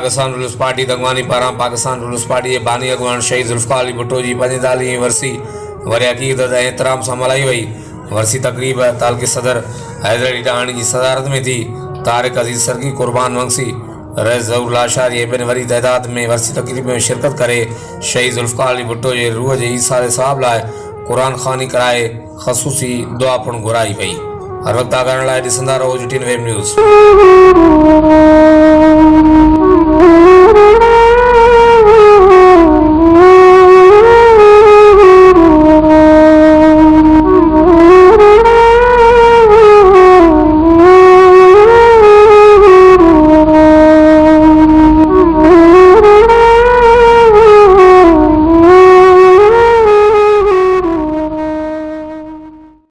Pakistan rules party दंगवानी पारां Pakistan rules party जे बानी अॻुवान शहीद ज़ुल्फ़िकार अली भुट्टो जी 45वीं वरसी वरी अक़ीदत ऐं एहतराम सां मल्हाई वई। वरसी तक़रीब तालुक़े सदर हैदर अली डाहाणी जी सदारत में थी। तारिक अज़ीज़ सरकी, कुर्बान वंसी, रईस ज़हूर लाशारी ऐं ॿियनि वरी तइदाद में वरसी तक़रीब में शिरकत करे शहीद ज़ुल्फ़िकार अली भुट्टो जे रूह जे ईसार सवाब लाइ क़ुरान ख़वानी कराए ख़ुसूसी दुआ पिणु घुराई वई। हर वक़्तु आगाहण लाइ ॾिसंदा रहो OGTN वेब न्यूज़।